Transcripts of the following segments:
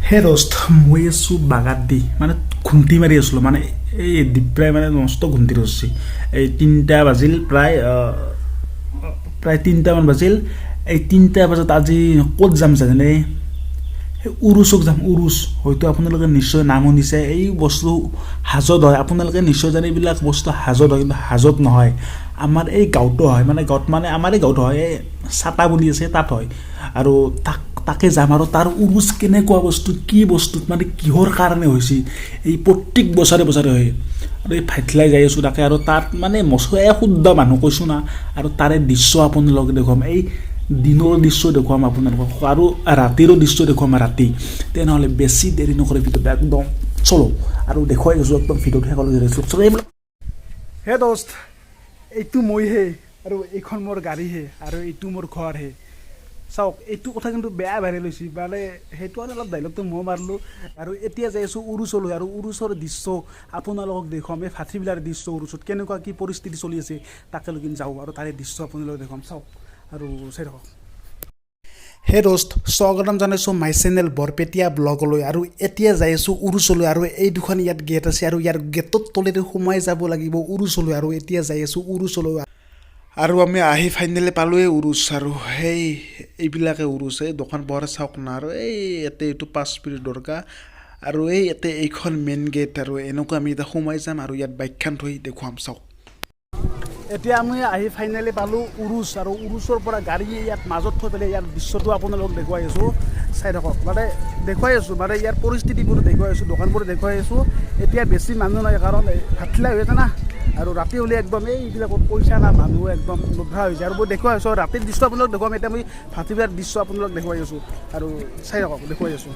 হে দোস্ত মই আছোঁ বাগাত দি মানে ঘুমটি মাৰি আছিলোঁ মানে এই দীপ্ৰাই মানে মস্ত ঘুমটি ধৰিছে এই ৩টা বাজিল প্ৰায় ৩টামান বাজিল এই ৩টা বজাত আজি ক'ত যাম জানে সেই উৰুচক যাম উৰুচ হয়তো আপোনালোকে নিশ্চয় নাম শুনিছে এই বস্তু হাজত হয় আপোনালোকে নিশ্চয় জানে এইবিলাক বস্তু হাজত হয় কিন্তু হাজত নহয় আমাৰ এই গাঁৱতো হয় মানে গাঁৱত মানে আমাৰ এই গাঁৱত হয় এই চাটা বুলি আছে তাত হয় আৰু তাকে যাম আৰু তাৰ উৰুচ কেনেকুৱা বস্তু কি বস্তুত মানে কিহৰ কাৰণে হৈছে এই প্ৰত্যেক বছৰে বছৰে হয় আৰু এই ভাইটলাই যাই আছোঁ তাকে আৰু তাত মানে মচুৱাই শুদ্ধ মানুহ কৈছোঁ না আৰু তাৰে দৃশ্য আপোনালোকে দেখুৱাম এই দিনৰ দৃশ্য দেখুৱাম আপোনালোকক আৰু ৰাতিৰো দৃশ্য দেখুৱাম ৰাতি তেনেহ'লে বেছি দেৰি নকৰি ভিডিঅ'টো একদম চলো আৰু দেখুৱাই গৈছোঁ একদম ভিডিঅ'টো শেষলৈকে চলো এইবিলাক হে দোস্ত এইটো মইহে আৰু এইখন মোৰ গাড়ীহে আৰু এইটো মোৰ ঘৰহে চাওক এইটো কথা কিন্তু বেয়া ভাইৰেল হৈছে মানে সেইটো আৰু অলপ ডাইলগটো মই মাৰিলোঁ আৰু এতিয়া যাই আছোঁ উৰুচলৈ আৰু উৰুচৰ দৃশ্য আপোনালোকক দেখুৱাম এই ভাতৃবিলাৰ দৃশ্য উৰুচত কেনেকুৱা কি পৰিস্থিতি চলি আছে তাকে লৈ যাওঁ আৰু তাৰে দৃশ্য আপোনালোকক দেখুৱাম চাওক আৰু চাই থাকক হে দোস্ত স্বাগতম জনাইছোঁ মাই চেনেল বৰপেটীয়া ব্লগলৈ আৰু এতিয়া যাই আছোঁ উৰুচলৈ আৰু এই দুখন ইয়াত গেট আছে আৰু ইয়াৰ গেটত তলেৰে সোমাই যাব লাগিব উৰুচলৈ আৰু এতিয়া যাই আছোঁ উৰুচলৈ আৰু আমি আহি ফাইনেলি পালোঁৱেই উৰুচ আৰু সেই এইবিলাকে উৰুচ এই দোকান পোহৰে চাওক না আৰু এই ইয়াতে এইটো 5 মিনিট দৰকাৰ আৰু এই ইয়াতে এইখন মেইন গেট আৰু এনেকুৱা আমি এতিয়া সোমাই যাম আৰু ইয়াত বাইকখন থৈ দেখুৱাম চাওক এতিয়া আমি আহি ফাইনেলি পালোঁ উৰুচ আৰু উৰুচৰ পৰা গাড়ী ইয়াত মাজত থৈ পেলাই ইয়াৰ দৃশ্যটো আপোনালোকক দেখুৱাই আছোঁ চাই থাকক মানে দেখুৱাই আছোঁ মানে ইয়াৰ পৰিস্থিতিবোৰ দেখুৱাই আছোঁ দোকানবোৰ দেখুৱাই আছোঁ এতিয়া বেছি মানুহ নাই কাৰণ ভাতলাই হৈ আছে না আৰু ৰাতি হ'লে একদম এইবিলাকত পইচা না মানুহ একদম নোধৰা হৈ যায় আৰু মই দেখুৱাই আছোঁ ৰাতিৰ দৃশ্য আপোনালোক দেখুৱাম এতিয়া মই ভাতিবেলাৰ দৃশ্য আপোনালোক দেখুৱাই আছোঁ আৰু চাই থাকক দেখুৱাই আছোঁ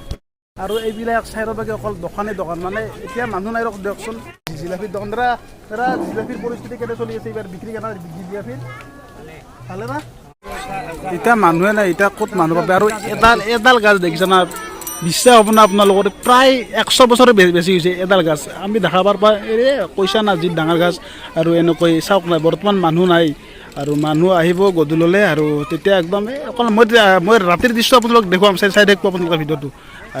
আৰু এইবিলাক চাইডৰ বাকী অকল দোকান মানে এতিয়া মানুহ নাই ৰখ দিয়কচোন জিলাপিৰ দোকান দাদা জিলাপিৰ পৰিস্থিতি কেনে চলি আছে এইবাৰ বিক্ৰী কেনে জিলাপিৰ ভালে না এতিয়া মানুহে নাই এতিয়া ক'ত মানুহ পাবে আৰু এডাল গাছ দেখিছে না বিশ্বাস হ'ব না আপোনালোকৰ প্ৰায় 100 বছৰে বেছি হৈছে এডাল গাছ আমি দেখা পাৰ এই কৈছা না যি ডাঙৰ গাছ আৰু এনেকৈ চাওক নাই বৰ্তমান মানুহ নাই আৰু মানুহ আহিব গধূললৈ আৰু তেতিয়া একদম অকল মই ৰাতিৰ দৃশ্য আপোনালোক দেখুৱাম চাই থাকিব আপোনালোকৰ ভিডিঅ'টো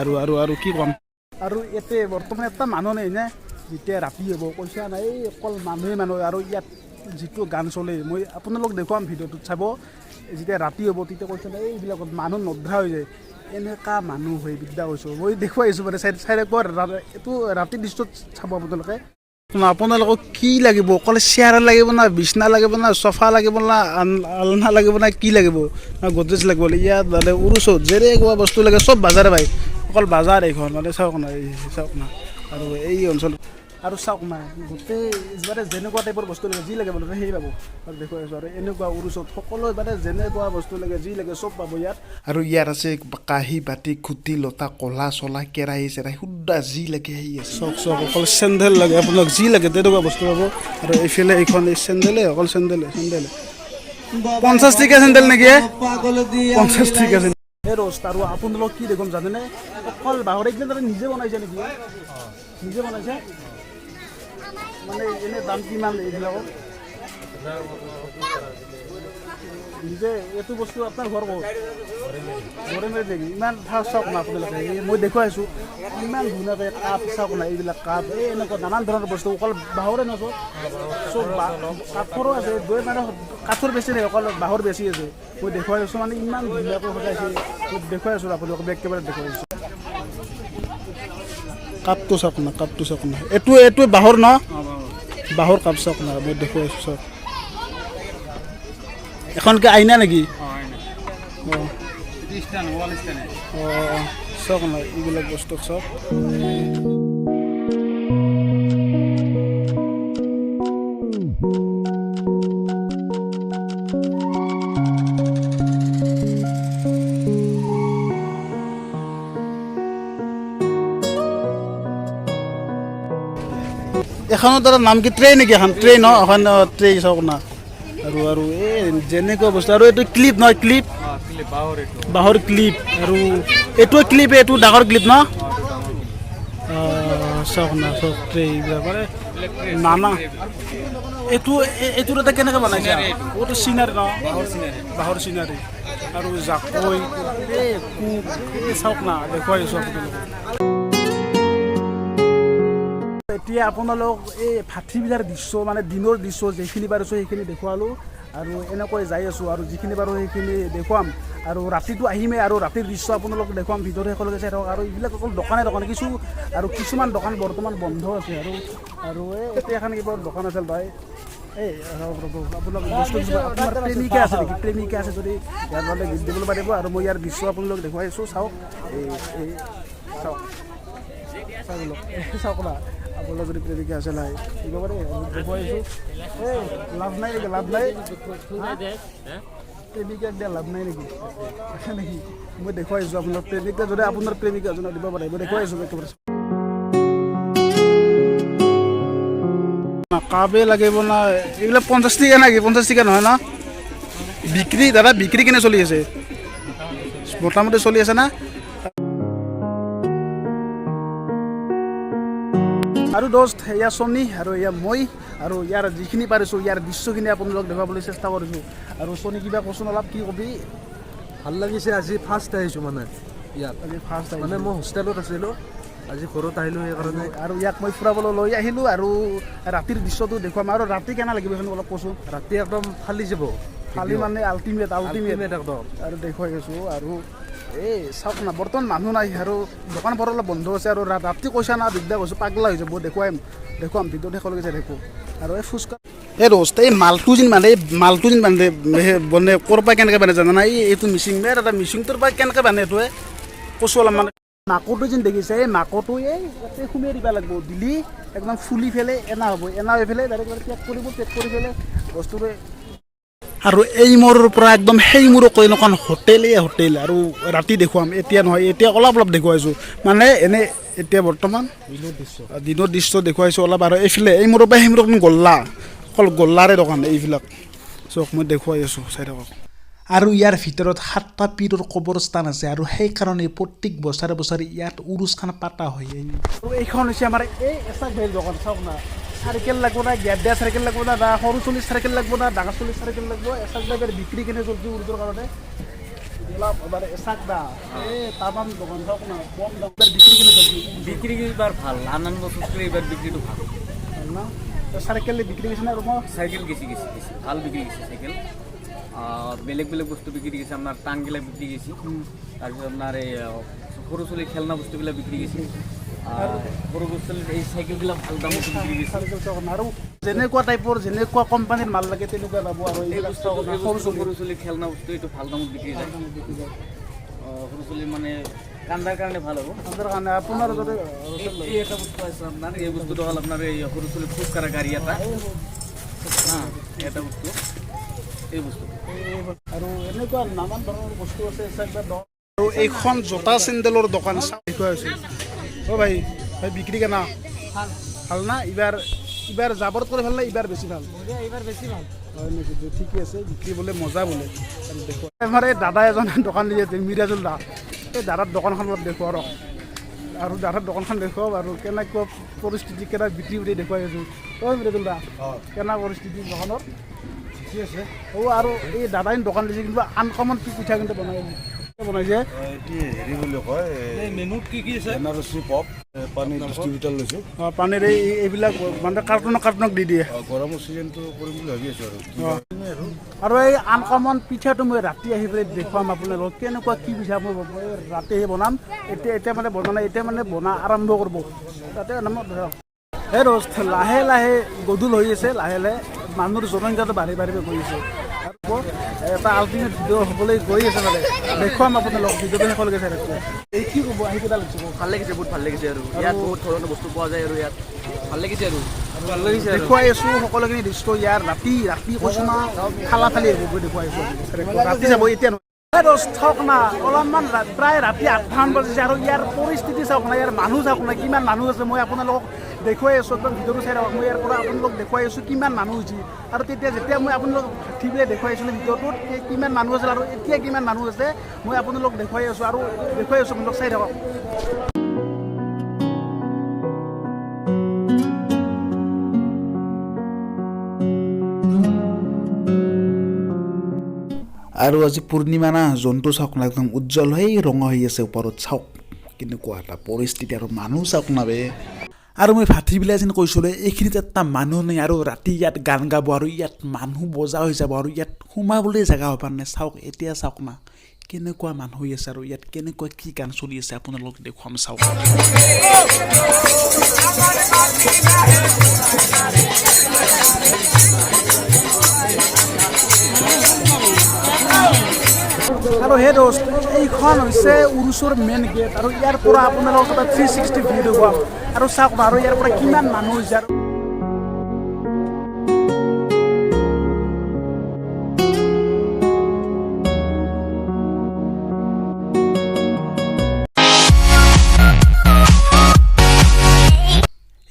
আৰু আৰু আৰু কি ক'ম আৰু ইয়াতে বৰ্তমান এটা মানুহ নাই নে যেতিয়া ৰাতি হ'ব কৈছা নাই অকল মানুহ আৰু ইয়াত যিটো গান চলে মই আপোনালোক দেখুৱাম ভিডিঅ'টোত চাব যেতিয়া ৰাতি হ'ব তেতিয়া কৈছা নাই এইবিলাকত মানুহ নধৰা হৈ যায় এনেকুৱা মানুহ হৈ বিদ্যা হৈছোঁ মই দেখুৱাই আছোঁ মানে চাই থাকিব এইটো ৰাতিৰ দৃশ্যত চাব আপোনালোকক কি লাগিব অকল চেয়াৰ লাগিব না বিচনা লাগিব না চফা লাগিব না আলনা লাগিব না কি লাগিব না গডৰেজ লাগিব ইয়াত মানে উৰুচত যেনে কোৱা বস্তু লাগে চব বাজাৰে পায় অকল বাজাৰ এইখন মানে চাওক না আৰু এই অঞ্চল আৰু চাওক না গোটেই মানে যেনেকুৱা টাইপৰ বস্তু লাগে যি লাগে মানে সেই পাব আৰু দেখুৱাই আছোঁ আৰু এনেকুৱা উৰুচত সকলো মানে যেনেকুৱা বস্তু লাগে যি লাগে চব পাব ইয়াত আৰু ইয়াত আছে কাঁহী বাতি খুটি লতা কলা চলা কেৰাহী চেৰাহী শুদ্ধ যি লাগে সেই আছে চক অকল চেণ্ডেল লাগে আপোনাক যি লাগে তেনেকুৱা বস্তু পাব আৰু এইফালে এইখন এই চেণ্ডেলে অকল চেণ্ডেলে 50 টকীয়া চেণ্ডেল নেকি 50 টকীয়া চেণ্ডেল এই ৰস্তা আৰু আপোনালোক কি দেখোন জানেনে অকল বাঁহৰ এইবিলাক নিজে বনাইছে নেকি নিজে বনাইছে মানে এনে দাম কিমান এইবিলাকৰ নিজে এইটো বস্তু আপোনাৰ ঘৰ ক'ত ঘৰে মেৰে নেকি ইমান ভাল চাওক না আপোনালোকে মই দেখুৱাই আছোঁ ইমান ধুনীয়াকৈ কাপ চাওক না এইবিলাক কাপ এই এনেকুৱা নানান ধৰণৰ বস্তু অকল বাঁহৰে নচব চব কাঠৰো আছে দুই মানে কাঠৰ বেছি নাই অকল বাঁহৰ বেছি আছে মই দেখুৱাই আছোঁ মানে ইমান ধুনীয়াকৈ সজাইছে মই দেখুৱাই আছোঁ আপোনালোকক একেবাৰে দেখুৱাই আছোঁ কাপটো চাওক না এইটো বাঁহৰ ন বাঁহৰ কাপ চাওক না মই দেখুৱাই আছোঁ চাওক এখনকে আইনা নেকি চাওক না এইবিলাক বস্তু চাওক এখনৰ তাৰ নাম কি ট্ৰে নেকি এখন ট্ৰে ন এখন ট্ৰে চাওক না আৰু এই যেনেকুৱা বস্তু আৰু এইটো ক্লিপ নহয় ক্লিপ বাঁহৰ ক্লিপ আৰু এইটো ক্লিপ এইটো ডাঙৰ ক্লিপ ন চাওক না চব ট্ৰে এইবিলাক নানা এইটো এইটোৰ এটা কেনেকৈ বনাইছে এইটো চিনাৰী ন বাঁহৰ চিনাৰী আৰু জাকৈ কোক চাওক না দেখুৱাই আছোঁ আপোনালোকক এতিয়া আপোনালোক এই ভাটিবিলাৰ দৃশ্য মানে দিনৰ দৃশ্য যিখিনি পাৰিছোঁ সেইখিনি দেখুৱালোঁ আৰু এনেকৈ যাই আছোঁ আৰু যিখিনি পাৰোঁ সেইখিনি দেখুৱাম আৰু ৰাতিটো আহিমেই আৰু ৰাতিৰ দৃশ্য আপোনালোক দেখুৱাম ভিতৰত সকলোকে চাই থাকক আৰু এইবিলাক অকল দোকানে কিছুমান দোকান বৰ্তমান বন্ধ আছে আৰু এতিয়া এখন কিবা দোকান আছিল তাই এই আপোনালোক বস্তু আপোনাৰ প্ৰেমিকা আছে নেকি প্ৰেমিকা আছে যদি ইয়াৰ মানে গীত দিবলৈ পাৰিব আৰু মই ইয়াৰ দৃশ্য আপোনালোক দেখুৱাই আছোঁ চাওক এই চাওক চাওক না আপোনালোক যদি প্ৰেমিকা আছে নাই দিব পাৰে দেখুৱাই আছোঁ এই লাভ নাই নেকি লাভ নাই প্ৰেমিকা দিয়া লাভ নাই নেকি নেকি মই দেখুৱাই আছোঁ আপোনাক প্ৰেমিকা যদি আপোনাৰ প্ৰেমিকা এজনক দিব পাৰে মই দেখুৱাই আছোঁ একেবাৰে কাপে লাগিব না এইবিলাক 50 টকা নেকি 50 টকা নহয় না বিক্ৰী দাদা বিক্ৰী কেনে চলি আছে মোটামুটি চলি আছে না আৰু দোস্ত এয়া চনী আৰু এয়া মই আৰু ইয়াৰ যিখিনি পাৰিছোঁ ইয়াৰ দৃশ্যখিনি আপোনালোক দেখুৱাবলৈ চেষ্টা কৰিছোঁ আৰু চনী কিবা কচোন অলপ কি কবি ভাল লাগিছে আজি ফাৰ্ষ্ট আহিছোঁ মানে ইয়াত আজি ফাৰ্ষ্ট মানে মই হোষ্টেলত আছিলোঁ আজি ঘৰত আহিলোঁ সেইকাৰণে আৰু ইয়াক মই ফুৰাবলৈ লৈ আহিলোঁ আৰু ৰাতিৰ দৃশ্যটো দেখুৱাম আৰু ৰাতি কেনে লাগিব সেইখিনি অলপ কৈছোঁ ৰাতি একদম ফালি যাব খালি মানে আল্টিমেট একদম আৰু দেখুৱাই আছোঁ আৰু এই চাওক না বৰ্তমান মানুহ নাই আৰু দোকান পোহাৰ অলপ বন্ধ আছে আৰু ৰাতি কৈছা না দিগদাৰ কৈছোঁ পাগলা হৈ যাব দেখুৱাম ভিতৰত সকলোকে চাই থাকোঁ আৰু এই ফুচকা এই দোস্ত এই মালটো যেন মানে বনে ক'ৰ পৰা কেনেকৈ বানে জানা নাই এইটো মিচিং এটা মিচিংটোৰ পৰা কেনেকৈ বানে এইটোৱে কৈছোঁ অলপ মানে মাকোটো যেন দেখিছে এই মাকোটো এই ইয়াতে সুমিয়াই দিব লাগিব দিলি একদম ফুলি ফেলে এনা হ'ব এনা হৈ ফেলে ডাইৰেক্ট পেক কৰি ফেলে বস্তুটো আৰু এই মূৰৰ পৰা একদম সেই মূৰক এনেকুৱা হোটেল আৰু ৰাতি দেখুৱাম এতিয়া নহয় এতিয়া অলপ দেখুৱাইছোঁ মানে এনে এতিয়া বৰ্তমান দিনৰ দৃশ্য দেখুৱাইছোঁ অলপ আৰু এইফালে এই মূৰৰ পৰা সেই মূৰক অকল গল্লাৰে দোকান এইবিলাক চক মই দেখুৱাই আছোঁ চাই থাকক আৰু ইয়াৰ ভিতৰত 7টা পীৰৰ কবৰস্থান আছে আৰু সেইকাৰণে প্ৰত্যেক বছৰে ইয়াত উৰুছখান পাতা হয় আৰু এইখন হৈছে আমাৰ এই এচাক ভেল দোকান চাওক না চাইকেল লাগিব না গেট দিয়া চাইকেল লাগিব না সৰু চল্লিছ চাইকেল লাগিব না ডাঙৰ 40 চাইকেল লাগিব এচাক বাইকেৰ বিক্ৰী কেনে চলছে উৰুটোৰ কাৰণে এবাৰ এচাক দা এই তামাম দোকান চাওক না কম দামেৰ বিক্ৰী কেনে চলছে বিক্ৰি এবাৰ ভাল আনন্দ বছৰ কৰে এবাৰ বিক্ৰিটা ভাল না সাইকেল বিক্ৰী গেছে না রুম সাইকেল গেছি ভাল বিক্রি গেছে সাইকেল আর বেলেগ বস্তু বিক্রি গেছে আপনার টাঙ্গিলা বিক্রি গেছি তারপর আপনার এই সরু চলি খেলনা বস্তুগুলো বিক্রি গেছি আর সরু বস্তু এই সাইকেলগুলো ভাল দামত বিক্রি গেছে আৰু যেনেকুৱা টাইপৰ যেনেকুৱা কোম্পানীৰ মাল লাগে তেনেকুৱা পাব আৰু এই সরু চলি খেলনা বস্তু একটু ভাল দামত বিক্রি যায় সরু চলি মানে কান্দার কারণে ভালো হবো কান্দার কারণে আপনার যদি এই একটা বস্তু আছে আপনার এই বস্তুটা হল আপনার এই সরু চলি ফুচকারা গাড়ি এটা হ্যাঁ এটা বস্তু এই বস্তু আৰু এনেকুৱা নানান ধৰণৰ বস্তু আছে আৰু এইখন জোতা চেণ্ডেলৰ দোকান দেখুৱাই আছোঁ অ' ভাই বিক্ৰী কেনা ভাল না এইবাৰ জাবৰত কৰি ভাল না এইবাৰ বেছি ভাল হয় নেকি ঠিকে আছে বিক্ৰী বোলে মজা বোলে আৰু দেখুৱাই আমাৰ এই দাদা এজনে দোকান দি আছে মিৰাজুল দা এই দাদাৰ দোকানখন অলপ দেখুৱাওক আৰু দাদাৰ দোকানখন দেখুৱাওক আৰু কেনেকুৱা পৰিস্থিতি কেনে বিক্ৰী কৰি দেখুৱাই আছোঁ অ' মিৰাজুল দা কেনে পৰিস্থিতি দোকানত ঠিক আছে আৰু এই দাদাই দোকান দিছে কিন্তু আনকমন পিঠা কিন্তু বনাইছে হেৰি বুলি কয় মেনুত কি আছে এনাৰসি পপ পানীৰ ডিষ্ট্ৰিবিউটাৰ লৈছোঁ পানীৰ এইবিলাক মানে কাৰ্টুনক দি দিয়ে গৰমৰ ছিজনটো কৰিম বুলি ভাবি আছোঁ আৰু এই আনকমন পিঠাটো মই ৰাতি আহি পেলাই দেখুৱাম আপোনালোকক কেনেকুৱা কি পিঠা মই ৰাতি আহি বনাম এতিয়া মানে বনোৱা নাই এতিয়া মানে বনা আৰম্ভ কৰিব তাতে নামত ধৰক এই ৰ'জ লাহে গধূল হৈ আছে লাহে মানুহৰ জনসংখ্যাটো বাঢ়ি গৈ আছে আৰু এটা আল্টিমেট ভিডিঅ' হ'বলৈ গৈ আছে মানে দেখুৱাম আপোনালোক ভিডিঅ'টো শেষলৈকে চাই থাকোঁ এই কি ক'ব আহি কেইটা লাগিছে ভাল লাগিছে বহুত ভাল লাগিছে আৰু ইয়াত বহুত ধৰণৰ বস্তু পোৱা যায় আৰু ইয়াত ভাল লাগিছে আৰু দেখুৱাই আছোঁ সকলোখিনি দৃশ্য ইয়াৰ ৰাতি কৈছোঁ না ফালি আহিব দেখুৱাই আছোঁ ৰাতি যাব এতিয়া চাওক না অলপমান প্ৰায় ৰাতি 8টামান বাজিছে আৰু ইয়াৰ পৰিস্থিতি চাওক না ইয়াৰ মানুহ চাওক না কিমান মানুহ আছে মই আপোনালোকক দেখুৱাই আছোঁ একদম ভিডিঅ'টো চাই থাকক মই ইয়াৰ পৰা আপোনালোকক দেখুৱাই আছোঁ কিমান মানুহ হৈছে আৰু যেতিয়া মই আপোনালোক ঠিকভাৱে দেখুৱাইছিলোঁ ভিডিঅ'টোত কিমান মানুহ আছিল আৰু এতিয়া কিমান মানুহ আছে মই আপোনালোক দেখুৱাই আছোঁ আপোনালোক চাই থাকক আৰু আজি পূৰ্ণিমা না জন্তু চাওক না একদম উজ্জ্বল হৈ ৰঙা হৈ আছে ওপৰত চাওক কেনেকুৱা এটা পৰিস্থিতি আৰু মানুহ চাওক না বে আৰু মই ভাতিবিলাক যেন কৈছিলোঁ এইখিনিত এটা মানুহ নাই আৰু ৰাতি ইয়াত গান গাব আৰু ইয়াত মানুহ বজা হৈ যাব আৰু ইয়াত সোমাবলৈ জেগা হ'ব নাই চাওক এতিয়া চাওক না কেনেকুৱা মানুহ হৈ আছে আৰু ইয়াত কেনেকুৱা কি গান চলি আছে আপোনালোক দেখুৱাম চাওক আৰু হে দোস্ত এইখন হৈছে উৰুচৰ মেইন গেট আৰু ইয়াৰ পৰা আপোনালোকক এটা 360 ভিউ দেখুৱাম আৰু চাওক আৰু ইয়াৰ পৰা কিমান মানুহ হৈছে আৰু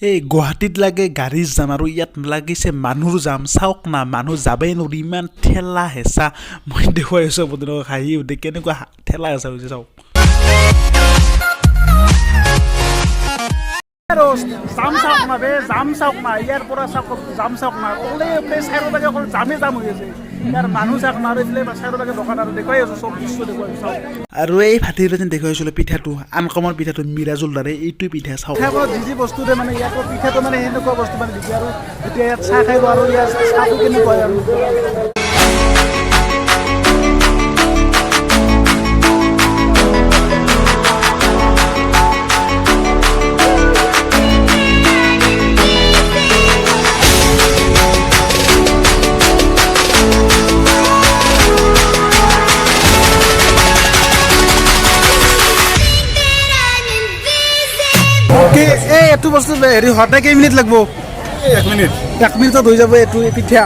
এই গুৱাহাটীত লাগে গাড়ীৰ যাম আৰু ইয়াত লাগিছে মানুহৰ যাম চাওক না মানুহ যাবেই নোৱাৰি ইমান ঠেলা হেঁচা মই দেখুৱাই আছোঁ আপোনালোকক হাঁহি উঠে কেনেকুৱা ঠেলা হেঁচা হৈছে চাওক যাম চাওক না বে যাম চাওক না ইয়াৰ পৰা চাওক যাম চাওক না চাৰিওফালে অকল জামে জাম হৈ আছে ইয়াৰ মানুহ চাওক না আৰু এইফালে চাৰিওফালে দোকান আৰু দেখুৱাই আছোঁ চব দৃশ্য দেখুৱাই চাওক আৰু এই ভাতিৰে যেন দেখুৱাইছিলোঁ পিঠাটো আনকমৰ পিঠাটো মিৰাজুল দাৰে এইটো পিঠা চাওক যি বস্তুতে মানে ইয়াত পিঠাটো মানে সেনেকুৱা বস্তু মানে দিছে আৰু এতিয়া ইয়াত চাহ খাই আৰু ইয়াত চাহটো কেনেকুৱা আৰু এইটো বস্তু হেৰি হওঁতে কেইমিনিট লাগিব 1 মিনিট 1 মিনিটত হৈ যাব এইটো পিঠা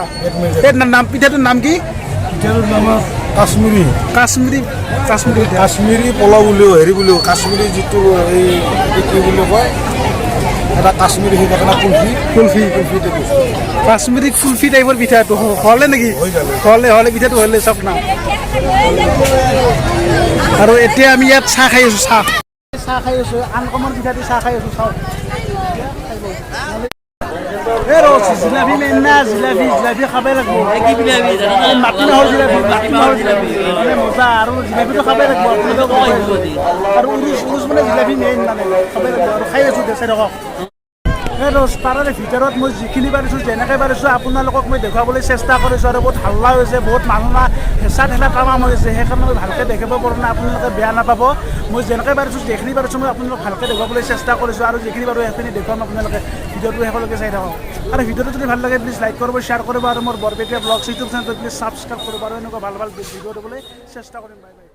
এই নাম পিঠাটোৰ নাম কি পিঠাটোৰ নাম কাশ্মীৰী কাশ্মীৰী পোলাও বুলিও হেৰি বুলিও কাশ্মীৰী যিটো এই কি বুলি কয় এটা কাশ্মীৰী সেই কাৰণে কুলফি কাশ্মীৰী কুলফি টাইপৰ পিঠাটো হ'লে নেকি হ'লে পিঠাটো হ'লে চাওক না আৰু এতিয়া আমি ইয়াত চাহ খাই আছোঁ চাহ খাই আছোঁ আনকমৰ পিঠা দি চাহ খাই আছোঁ চাওক জিলাপি মেইন না জিলাপি খাবই লাগিব মাটিমাহৰ জিলাপি মানে মজা আৰু জিলাপিটো খাবই লাগিব আৰু উৰুচ মানে জিলাপি মেইন মানে খাবই লাগিব আৰু খাই আছোঁ দেখাই থাকক তাৰে ভিতৰত মই যিখিনি পাৰিছোঁ যেনেকৈ পাৰিছোঁ আপোনালোকক মই দেখুৱাবলৈ চেষ্টা কৰিছোঁ আৰু বহুত হাল্লা হৈছে বহুত মানুহ হেঁচা ঠেলা তামাম হৈছে সেইকাৰণে মই ভালকৈ দেখাব পৰা নাই আপোনালোকে বেয়া নাপাব মই যেনেকৈ পাৰিছোঁ যিখিনি পাৰিছোঁ মই আপোনালোকক ভালকৈ দেখুৱাবলৈ চেষ্টা কৰিছোঁ আৰু যিখিনি পাৰোঁ সেইখিনি দেখুৱাম আপোনালোকে ভিডিঅ'টো শেষলৈকে চাই থাকক আৰু ভিডিঅ'টো যদি ভাল লাগে প্লিজ লাইক কৰিব শ্বেয়াৰ কৰিব আৰু মোৰ বৰপেটীয়া ব্লগছ ইউটিউব চেনেলটো প্লিজ ছাবস্ক্ৰাইব কৰিব আৰু এনেকুৱা ভাল ভিডিঅ' দিবলৈ চেষ্টা কৰিম বাই বাই